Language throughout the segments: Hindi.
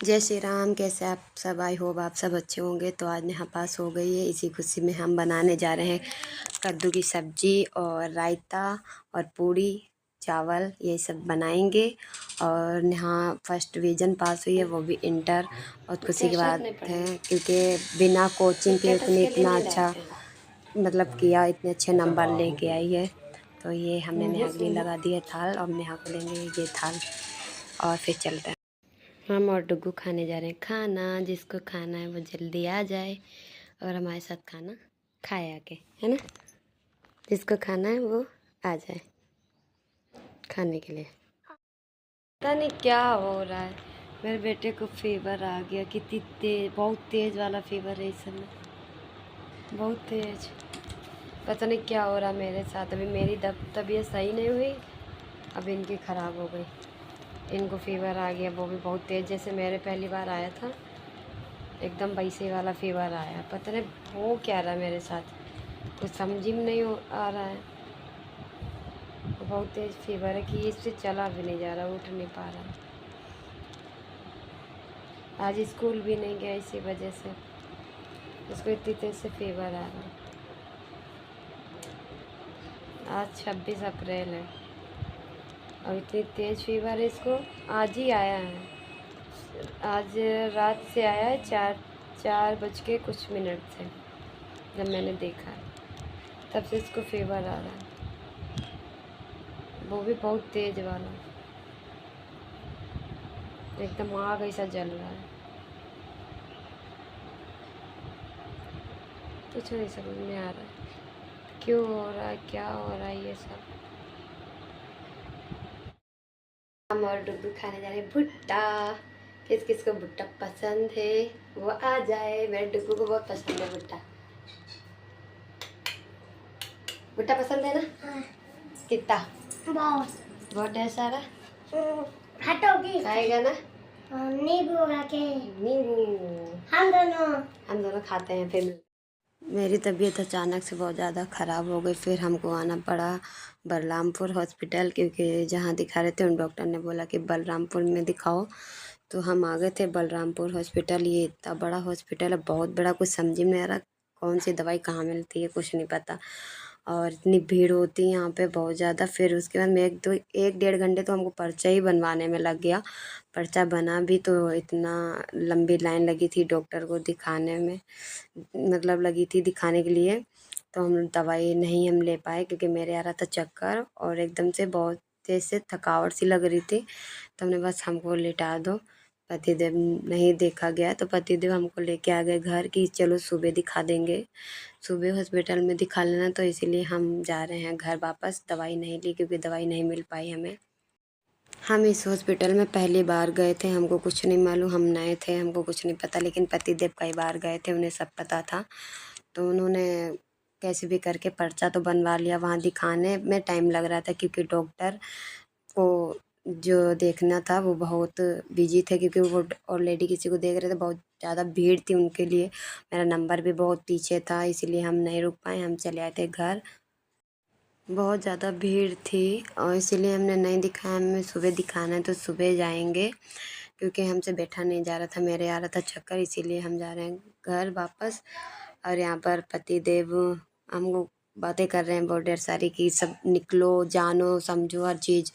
जय श्री राम। कैसे आप सब? आई होप आप सब अच्छे होंगे। तो आज नेहा पास हो गई है, इसी खुशी में हम बनाने जा रहे हैं कद्दू की सब्जी और रायता और पूड़ी चावल, यही सब बनाएंगे। और नेहा फर्स्ट डिवीज़न पास हुई है, वो भी इंटर। और खुशी की बात है क्योंकि बिना कोचिंग के उसने इतना अच्छा मतलब किया, इतने अच्छे नंबर लेके आई है। तो ये हमने नेहा के लिए लगा दिया थाल, और नेहा को देंगे ये थाल और फिर चलते हैं। हम और डुग्गू खाने जा रहे हैं खाना। जिसको खाना है वो जल्दी आ जाए और हमारे साथ खाना खाए आके, है ना। जिसको खाना है वो आ जाए खाने के लिए। पता नहीं क्या हो रहा है, मेरे बेटे को फीवर आ गया। कितनी तेज, बहुत तेज़ वाला फीवर है इस समय, बहुत तेज। पता नहीं क्या हो रहा मेरे साथ। अभी मेरी तबीयत सही नहीं हुई, अब इनकी ख़राब हो गई। इनको फीवर आ गया, वो भी बहुत तेज़, जैसे मेरे पहली बार आया था एकदम वैसे वाला फीवर आया। पता नहीं हो क्या रहा मेरे साथ, कुछ समझ में नहीं आ रहा है। बहुत तेज़ फीवर है कि इससे चला भी नहीं जा रहा, उठ नहीं पा रहा। आज स्कूल भी नहीं गया इसी वजह से, इसको इतनी तेज़ से फीवर आ रहा। आज 26 अप्रैल है और इतनी तेज़ फीवर है इसको। आज ही आया है, आज रात से आया है। 4:04 थे जब मैंने देखा, तब से इसको फीवर आ रहा है, वो भी बहुत तेज़ वाला, एकदम आग ऐसा जल रहा है। कुछ नहीं समझ में आ रहा है क्यों हो रहा है, क्या हो रहा है ये सब। हम और डुग्गू खाने जा रहे हैं भुट्टा। किस किस को भुट्टा पसंद है वो आ जाए। मेरे डुग्गू को बहुत पसंद है भुट्टा। भुट्टा पसंद है ना? हाँ। कितना? बहुत बहुत ढेर सारा। हटोगी खाएगा ना? नींबू रखे, नींबू हम दोनों खाते हैं। फिर मेरी तबीयत अचानक से बहुत ज़्यादा ख़राब हो गई, फिर हमको आना पड़ा बलरामपुर हॉस्पिटल, क्योंकि जहाँ दिखा रहे थे उन डॉक्टर ने बोला कि बलरामपुर में दिखाओ। तो हम आ गए थे बलरामपुर हॉस्पिटल। ये इतना बड़ा हॉस्पिटल है, बहुत बड़ा, कुछ समझ में नहीं आ रहा कौन सी दवाई कहाँ मिलती है, कुछ नहीं पता। और इतनी भीड़ होती है यहाँ पे बहुत ज़्यादा। फिर उसके बाद में 1-1.5 घंटे तो हमको पर्चा ही बनवाने में लग गया। पर्चा बना भी तो इतना लंबी लाइन लगी थी डॉक्टर को दिखाने में, मतलब लगी थी दिखाने के लिए। तो हम दवाई नहीं हम ले पाए क्योंकि मेरे आ रहा था चक्कर और एकदम से बहुत तेज़ से थकावट सी लग रही थी। तो हमने बस हमको लिटा दो, पतिदेव नहीं देखा गया तो पतिदेव हमको लेके आ गए घर कि चलो सुबह दिखा देंगे, सुबह हॉस्पिटल में दिखा लेना। तो इसीलिए हम जा रहे हैं घर वापस। दवाई नहीं ली क्योंकि दवाई नहीं मिल पाई हमें। हम इस हॉस्पिटल में पहली बार गए थे, हमको कुछ नहीं मालूम, हम नए थे, हमको कुछ नहीं पता। लेकिन पतिदेव कई बार गए थे, उन्हें सब पता था। तो उन्होंने कैसे भी करके पर्चा तो बनवा लिया। वहाँ दिखाने में टाइम लग रहा था क्योंकि डॉक्टर को जो देखना था वो बहुत बिजी थे, क्योंकि वो ऑलरेडी किसी को देख रहे थे। बहुत ज़्यादा भीड़ थी उनके लिए, मेरा नंबर भी बहुत पीछे था, इसीलिए हम नहीं रुक पाए, हम चले आए थे घर। बहुत ज़्यादा भीड़ थी और इसीलिए हमने नहीं दिखाया। हमें सुबह दिखाना है तो सुबह जाएंगे, क्योंकि हमसे बैठा नहीं जा रहा था, मेरे आ रहा था चक्कर, इसीलिए हम जा रहे हैं घर वापस। और यहाँ पर पतिदेव हमको बातें कर रहे हैं बहुत ढेर सारी कि सब निकलो, जानो, समझो, हर चीज़,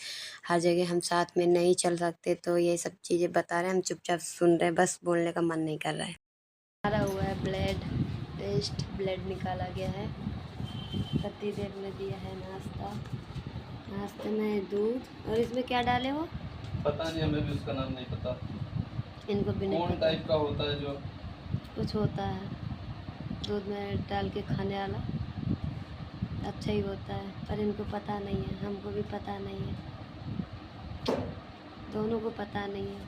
हर जगह हम साथ में नहीं चल सकते। तो ये सब चीज़ें बता रहे हैं, हम चुपचाप सुन रहे हैं, बस बोलने का मन नहीं कर रहा है। सारा हुआ है ब्लड टेस्ट, ब्लड निकाला गया है। पतिदेव ने दिया है नाश्ता, नाश्ते में दूध। और इसमें क्या डाले हो? पता नहीं, हमें भी उसका नाम नहीं पता। इनको भी नहीं कौन पता। टाइप का होता है जो कुछ होता है दूध में डाल के खाने वाला, अच्छा ही होता है, पर इनको पता नहीं है, हमको भी पता नहीं है, दोनों को पता नहीं है।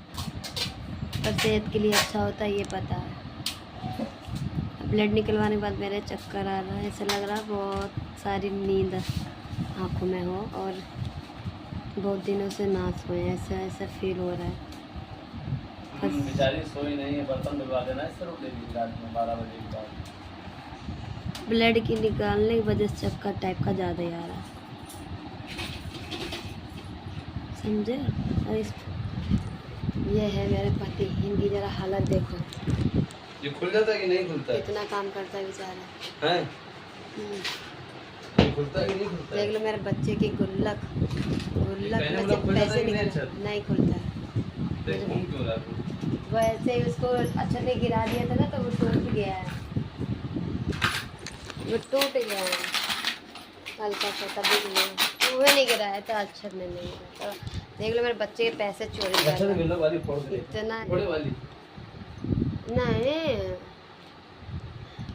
पर सेहत के लिए अच्छा होता है ये पता है। ब्लड निकलवाने के बाद मेरे चक्कर आ रहा है, ऐसा लग रहा है बहुत सारी नींद आँखों में हो और बहुत दिनों से ना सोए, ऐसा ऐसा फील हो रहा है। बेचारी सोई नहीं है, बर्तन धुलवा देना इससे, रोक देगी रात में 12 बजे के बाद। ब्लड की निकालने की वजह से चक्कर टाइप का ज़्यादा ही आ रहा है, समझे। और ये है मेरे पति, इनकी जरा हालत देखो। ये खुल जाता है कि नहीं खुलता है? कितना काम करता है बेचारा। हैं? ये खुलता है कि नहीं खुलता है? देख लो मेरे बच्चे की गुल्लक में से पैसे नहीं खुलता है। देख घूम क्यों रहा है? वो ऐसे ही उसको अच्छा से गिरा दिया था ना, तो वो टूट गया है, वो टूट गया है हल्का सा, तभी वो नहीं गिरा है तो अच्छा नहीं गिरा। तो देख लो मेरे बच्चे के पैसे चोरी कर इतना नहीं।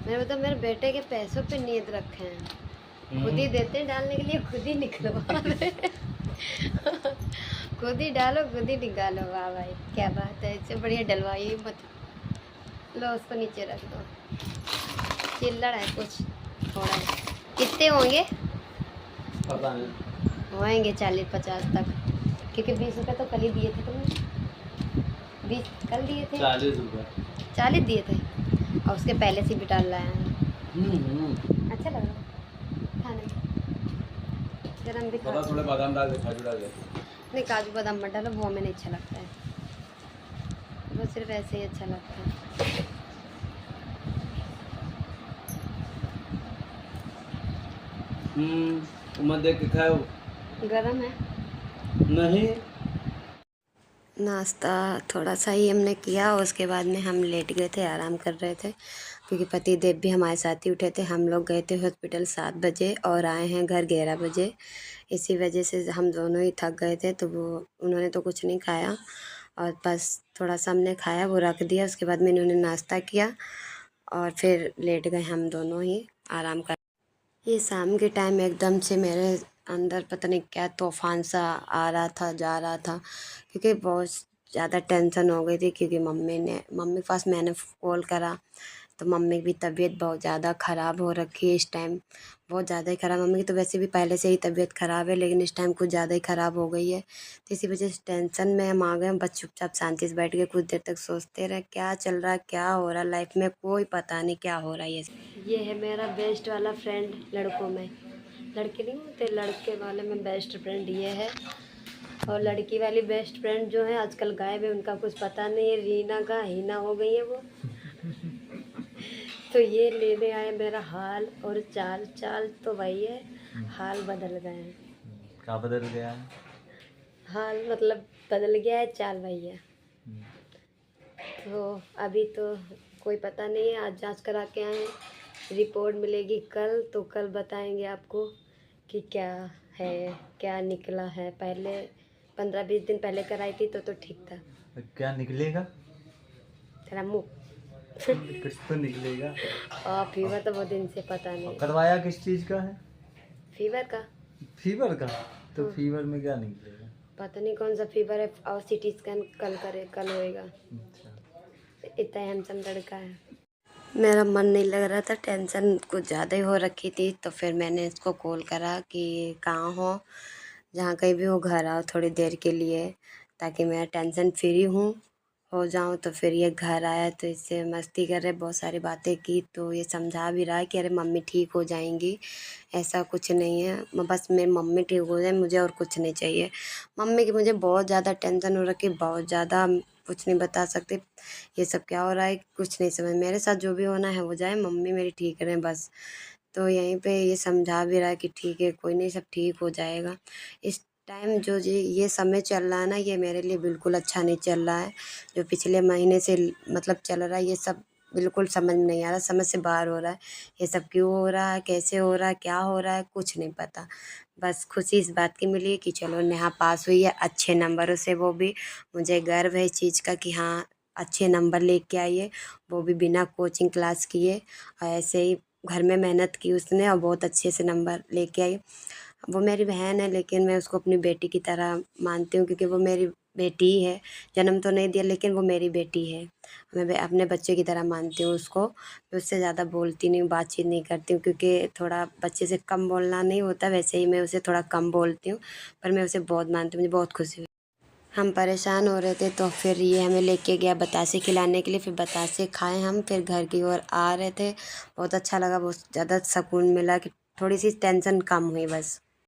मेरे मेरे बेटे के पैसों पे नीयत रखे हैं, खुद ही देते हैं डालने के लिए, खुद ही निकलवा रहे खुद ही डालो खुद ही निकालो। वाह भाई क्या बात है, इससे बढ़िया डलवाइए मत। लो उसको नीचे रख दो। चिल्लड़ है कुछ थोड़ा। कितने होंगे? पता नहीं, होएंगे 40-50 तक, क्योंकि 20 रुपये तो कल ही दिए थे तुमने। 20 कल दिए थे, 40 रुपये 40 दिए थे, और उसके पहले से भी डाल लाया है। अच्छा लग रहा खाने में। गरम भी खा, थोड़े बादाम डाल दे, काजू डाल दे। नहीं काजू बादाम मत डालो, वो हमें नहीं अच्छा लगता है, वो सिर्फ ऐसे ही अच्छा लगता है। मत देख के खाओ, गरम है नहीं। नाश्ता थोड़ा सा ही हमने किया, उसके बाद में हम लेट गए थे, आराम कर रहे थे, क्योंकि पति देव भी हमारे साथ ही उठे थे। हम लोग गए थे हॉस्पिटल 7 बजे और आए हैं घर 11 बजे। इसी वजह से हम दोनों ही थक गए थे, तो वो उन्होंने तो कुछ नहीं खाया, और बस थोड़ा सा हमने खाया, वो रख दिया। उसके बाद में इन्होंने नाश्ता किया और फिर लेट गए हम दोनों ही आराम कर। ये शाम के टाइम एकदम से मेरे अंदर पता नहीं क्या तूफान सा आ रहा था, जा रहा था, क्योंकि बहुत ज़्यादा टेंशन हो गई थी, क्योंकि मम्मी के पास मैंने कॉल करा तो मम्मी की तबीयत बहुत ज़्यादा ख़राब हो रखी है इस टाइम, बहुत ज़्यादा ही ख़राब। मम्मी की तो वैसे भी पहले से ही तबीयत ख़राब है, लेकिन इस टाइम कुछ ज़्यादा ही ख़राब हो गई है, तो इसी वजह से टेंशन में हम आ गए। बस चुपचाप शांति से बैठ के कुछ देर तक सोचते रहे क्या चल रहा है, क्या हो रहा है लाइफ में, कोई पता नहीं क्या हो रहा है। ये है मेरा बेस्ट वाला फ्रेंड, लड़कों में, लड़के नहीं होते, लड़के वाले में बेस्ट फ्रेंड ये है। और लड़की वाली बेस्ट फ्रेंड जो है आजकल गायब है, उनका कुछ पता नहीं है, रीना का हीना हो गई है वो तो ये लेने आए मेरा हाल और चाल। चाल तो वही है, हाल बदल गए हैं। क्या बदल गया है? हाल मतलब बदल गया है, चाल वही है। तो अभी तो कोई पता नहीं है, आज जांच करा के आए हैं, रिपोर्ट मिलेगी कल, तो कल बताएंगे आपको कि क्या है, क्या निकला है। पहले 15-20 दिन पहले कराई थी तो ठीक था। क्या निकलेगा? तेरा मुँह कुछ तो निकलेगा। और फीवर तो बहुत दिन से पता नहीं। करवाया किस चीज़ का है? फीवर का। फीवर का? तो फीवर में क्या निकलेगा? पता नहीं कौन सा फीवर है, और सीटी स्कैन कल होएगा। अच्छा। इतना हैंडसम लड़का है। मेरा मन नहीं लग रहा था, टेंशन कुछ ज़्यादा ही हो रखी थी, तो फिर मैंने इसको कॉल करा कि कहाँ हो, जहाँ कहीं भी हो घर आओ थोड़ी देर के लिए, ताकि मैं टेंशन फ्री हो जाऊँ। तो फिर ये घर आया, तो इससे मस्ती कर रहे, बहुत सारी बातें की, तो ये समझा भी रहा है कि अरे मम्मी ठीक हो जाएंगी, ऐसा कुछ नहीं है, बस मेरी मम्मी ठीक हो जाए, मुझे और कुछ नहीं चाहिए। मम्मी की मुझे बहुत ज़्यादा टेंशन हो रखी, बहुत ज़्यादा, कुछ नहीं बता सकते ये सब क्या हो रहा है, कुछ नहीं समझ। मेरे साथ जो भी होना है हो जाए, मम्मी मेरी ठीक रहें बस। तो यहीं पे ये समझा भी रहा है कि ठीक है, कोई नहीं, सब ठीक हो जाएगा। इस टाइम जो ये समय चल रहा है ना, ये मेरे लिए बिल्कुल अच्छा नहीं चल रहा है। जो पिछले महीने से मतलब चल रहा है, ये सब बिल्कुल समझ में नहीं आ रहा, समझ से बाहर हो रहा है। ये सब क्यों हो रहा है, कैसे हो रहा है, क्या हो रहा है, कुछ नहीं पता। बस खुशी इस बात की मिली कि चलो नेहा पास हुई है अच्छे नंबरों से, वो भी मुझे गर्व है इस चीज़ का कि हाँ अच्छे नंबर लेके आई है, वो भी बिना कोचिंग क्लास किए, और ऐसे ही घर में मेहनत की उसने और बहुत अच्छे से नंबर लेके आई। वो मेरी बहन है, लेकिन मैं उसको अपनी बेटी की तरह मानती हूँ, क्योंकि वो मेरी बेटी ही है। जन्म तो नहीं दिया, लेकिन वो मेरी बेटी है, मैं अपने बच्चे की तरह मानती हूँ उसको। मैं उससे ज़्यादा बोलती नहीं हूँ, बातचीत नहीं करती हूँ, क्योंकि थोड़ा बच्चे से कम बोलना नहीं होता, वैसे ही मैं उसे थोड़ा कम बोलती हूँ, पर मैं उसे बहुत मानती हूँ, मुझे बहुत खुशी हुई। हम परेशान हो रहे थे, तो फिर ये हमें लेके गया बतासे खिलाने के लिए, फिर बतासे खाए हम, फिर घर की ओर आ रहे थे। बहुत अच्छा लगा, बहुत ज़्यादा सुकून मिला कि थोड़ी सी टेंशन कम हुई बस।